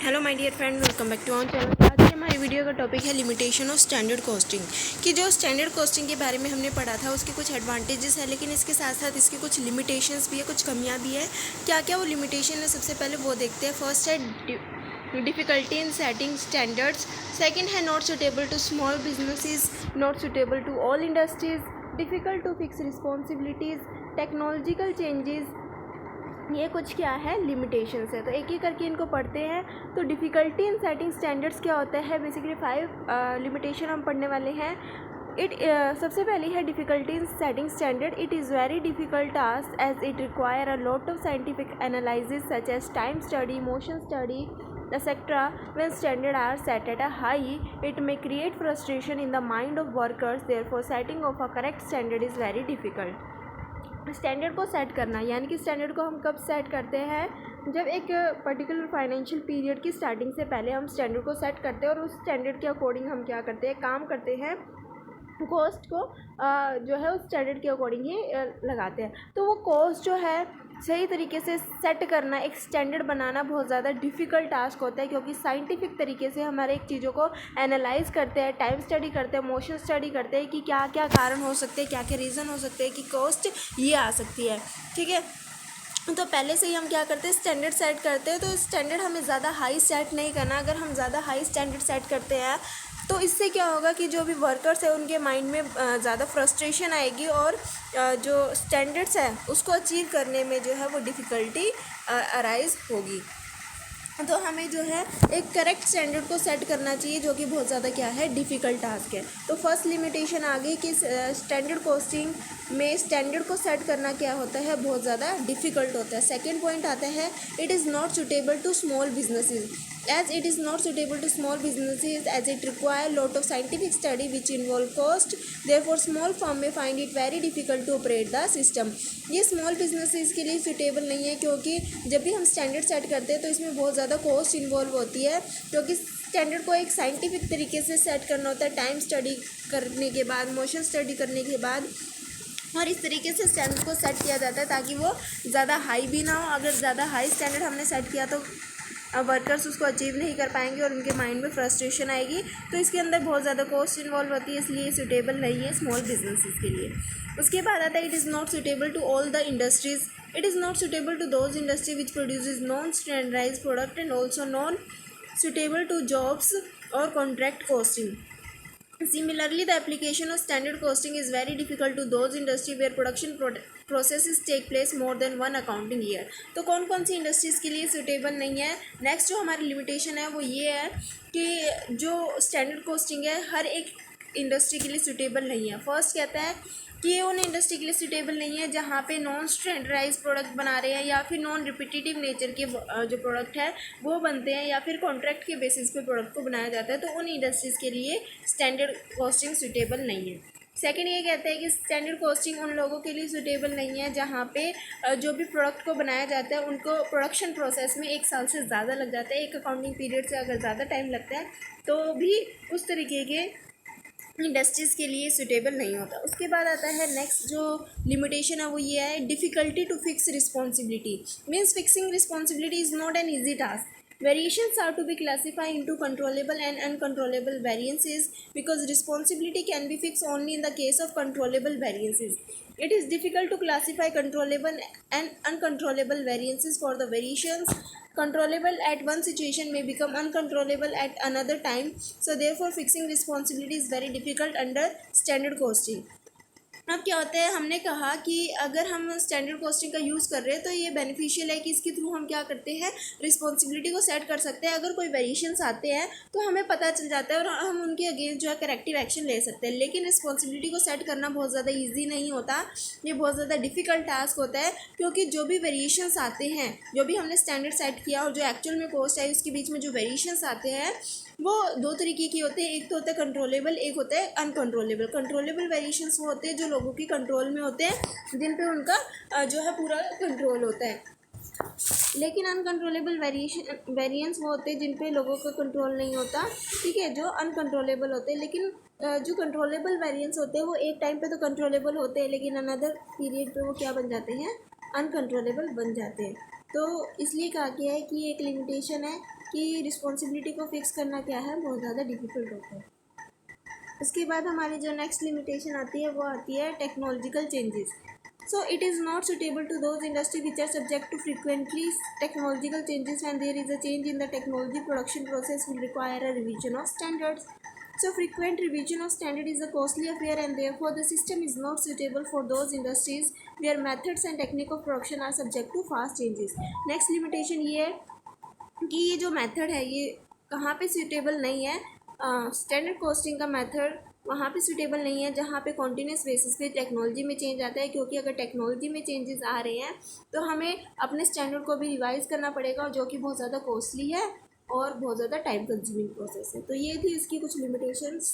Hello my dear friend, welcome back to our channel. आज की हमारी वीडियो का टॉपिक है लिमिटेशन ऑफ स्टैंडर्ड कॉस्टिंग। कि जो स्टैंडर्ड कॉस्टिंग के बारे में हमने पढ़ा था उसके कुछ एडवांटेजेस है, लेकिन इसके साथ साथ इसकी कुछ लिमिटेशंस भी है, कुछ कमियां भी है। क्या क्या वो लिमिटेशन है, सबसे पहले वो देखते हैं। फर्स्ट है difficulty in setting standards. Second है not suitable to small businesses, not suitable to all industries, difficult to fix responsibilities, technological changes. ये कुछ क्या है, लिमिटेशंस है। तो एक एक करके इनको पढ़ते हैं। तो डिफ़िकल्टी इन सेटिंग स्टैंडर्ड्स क्या होता है, बेसिकली 5 लिमिटेशन हम पढ़ने वाले हैं। सबसे पहली है difficulty in setting standard. It is very difficult task as it require a lot of scientific analysis such as time study, motion study, etc. When standards are set at a high, it may create frustration in the mind of workers. Therefore, setting of a correct standard is very difficult. Standard को set करना, यानी कि standard को हम कब set करते हैं, जब एक पर्टिकुलर फाइनेंशियल पीरियड की स्टार्टिंग से पहले हम स्टैंडर्ड को सेट करते हैं और उस स्टैंडर्ड के अकॉर्डिंग हम क्या करते हैं, काम करते हैं। कॉस्ट को जो है उस स्टैंडर्ड के अकॉर्डिंग ही लगाते हैं। तो वो कॉस्ट जो है सही तरीके से सेट करना, एक स्टैंडर्ड बनाना बहुत ज़्यादा डिफ़िकल्ट टास्क होता है, क्योंकि साइंटिफिक तरीके से हमारे एक चीज़ों को एनालाइज करते हैं, टाइम स्टडी करते हैं, मोशन स्टडी करते हैं कि क्या क्या कारण हो सकते हैं, क्या क्या रीज़न हो सकते हैं कि कॉस्ट ये आ सकती है। ठीक है, तो पहले से ही हम क्या करते हैं, स्टैंडर्ड सेट करते हैं। तो स्टैंडर्ड हमें ज़्यादा हाई सेट नहीं करना। अगर हम ज़्यादा हाई स्टैंडर्ड सेट करते हैं तो इससे क्या होगा कि जो भी वर्कर्स है उनके माइंड में ज़्यादा फ्रस्ट्रेशन आएगी और जो स्टैंडर्ड्स है उसको अचीव करने में जो है वो डिफ़िकल्टी अराइज होगी। तो हमें जो है एक करेक्ट स्टैंडर्ड को सेट करना चाहिए, जो कि बहुत ज़्यादा क्या है, डिफ़िकल्ट टास्क है। तो फर्स्ट लिमिटेशन आ गई कि स्टैंडर्ड कॉस्टिंग में स्टैंडर्ड को सेट करना क्या होता है, बहुत ज़्यादा डिफ़िकल्ट होता है। सेकेंड पॉइंट आता है, it is not suitable to small businesses. As it is not suitable to small businesses, as it require lot of scientific study which involve cost, therefore small firm may find it very difficult to operate the system. ये small businesses के लिए suitable नहीं है, क्योंकि जब भी हम standard set करते हैं तो इसमें बहुत ज़्यादा cost involve होती है, क्योंकि स्टैंडर्ड को एक साइंटिफिक तरीके से सेट करना होता है, टाइम स्टडी करने के बाद, मोशन स्टडी करने के बाद, और इस तरीके से स्टैंडर्ड को सेट किया जाता है ताकि वो ज़्यादा हाई भी ना हो। अगर ज़्यादा हाई स्टैंडर्ड हमने सेट किया तो वर्कर्स उसको अचीव नहीं कर पाएंगे और उनके माइंड में फ्रस्ट्रेशन आएगी। तो इसके अंदर बहुत ज़्यादा कॉस्ट इन्वॉल्व होती है, इसलिए सूटेबल नहीं है स्मॉल बिजनेसेस के लिए। उसके बाद आता है, it is not suitable to all the industries. It is not suitable to those industry which produces non standardise product and also non suitable to jobs और contract costing. Similarly, the application of standard costing is very difficult to those industry where production processes take place more than one accounting year. तो कौन कौन सी industries के लिए suitable नहीं है। Next जो हमारी लिमिटेशन है वो ये है कि जो स्टैंडर्ड कॉस्टिंग है हर एक इंडस्ट्री के लिए सूटेबल नहीं है। फर्स्ट कहता है कि ये उन इंडस्ट्री के लिए सूटेबल नहीं है जहाँ पे नॉन स्टैंडर्डाइज प्रोडक्ट बना रहे हैं, या फिर नॉन रिपीटेटिव नेचर के जो प्रोडक्ट है वो बनते हैं, या फिर कॉन्ट्रैक्ट के बेसिस पे प्रोडक्ट को बनाया जाता है। तो उन इंडस्ट्रीज़ के लिए स्टैंडर्ड कॉस्टिंग सूटेबल नहीं है। सेकेंड ये कहते हैं कि स्टैंडर्ड कॉस्टिंग उन लोगों के लिए सूटेबल नहीं है जहाँ पे जो भी प्रोडक्ट को बनाया जाता है उनको प्रोडक्शन प्रोसेस में 1 साल से ज़्यादा लग जाता है। एक अकाउंटिंग पीरियड से अगर ज़्यादा टाइम लगता है तो भी उस तरीके के इंडस्ट्रीज़ के लिए सूटेबल नहीं होता। उसके बाद आता है नेक्स्ट जो लिमिटेशन है वो ये है, difficulty to fix responsibility. Means fixing responsibility is not an easy task. Variations are to be classified into controllable and uncontrollable variances because responsibility can be fixed only in the case of controllable variances. It is difficult to classify controllable and uncontrollable variances for the variations controllable at one situation may become uncontrollable at another time. So therefore fixing responsibility is very difficult under standard costing. अब क्या होता है, हमने कहा कि अगर हम standard costing का यूज़ कर रहे हैं तो ये बेनिफिशियल है कि इसके थ्रू हम क्या करते हैं, रिस्पॉन्सिबिलिटी को सेट कर सकते हैं। अगर कोई वेरिएशंस आते हैं तो हमें पता चल जाता है और हम उनके अगेंस्ट जो है करेक्टिव एक्शन ले सकते हैं। लेकिन रिस्पॉन्सिबिलिटी को सेट करना बहुत ज़्यादा ईजी नहीं होता, ये बहुत ज़्यादा डिफ़िकल्ट टास्क होता है, क्योंकि जो भी वेरिएशंस आते हैं, जो भी हमने स्टैंडर्ड सेट किया और जो एक्चुअल में कॉस्ट आई उसके बीच में जो वेरिएशंस आते हैं वो 2 तरीके के होते हैं। एक तो होता है कंट्रोलेबल, एक होता है अनकंट्रोलेबल। कंट्रोलेबल वेरिएशंस वो होते हैं जो लोगों की कंट्रोल में होते हैं, जिन पे उनका जो है पूरा कंट्रोल होता है। लेकिन अनकंट्रोलेबल वेरिएंस वो होते हैं जिन पे लोगों का कंट्रोल नहीं होता। ठीक है, जो अनकंट्रोलेबल होते हैं। लेकिन जो कंट्रोलेबल वेरिएंस होते हैं वो एक टाइम पे तो कंट्रोलेबल होते हैं, लेकिन अनदर पीरियड पे वो क्या बन जाते हैं, अनकंट्रोलेबल बन जाते हैं। तो इसलिए कहा गया है कि एक लिमिटेशन है कि रिस्पॉन्सिबिलिटी को फिक्स करना क्या है, बहुत ज़्यादा डिफिकल्ट होता है। उसके बाद हमारी जो नेक्स्ट लिमिटेशन आती है वो आती है technological changes. So it is not suitable to those industries which are subject to frequently technological changes. When there is a change in the technology, production process will require a revision of standards. So frequent revision of standard is a costly affair, and therefore the system is not suitable for those industries where methods and technique of production are subject to fast changes. Next limitation ये है कि ये जो method है ये कहाँ पे suitable नहीं है। स्टैंडर्ड कॉस्टिंग का मेथड वहाँ पे सूटेबल नहीं है जहाँ पे कॉन्टीन्यूस बेसिस पे टेक्नोलॉजी में चेंज आता है, क्योंकि अगर टेक्नोलॉजी में चेंजेस आ रहे हैं तो हमें अपने स्टैंडर्ड को भी रिवाइज करना पड़ेगा, जो कि बहुत ज़्यादा कॉस्टली है और बहुत ज़्यादा टाइम कंज्यूमिंग प्रोसेस है। तो ये थी इसकी कुछ लिमिटेशंस।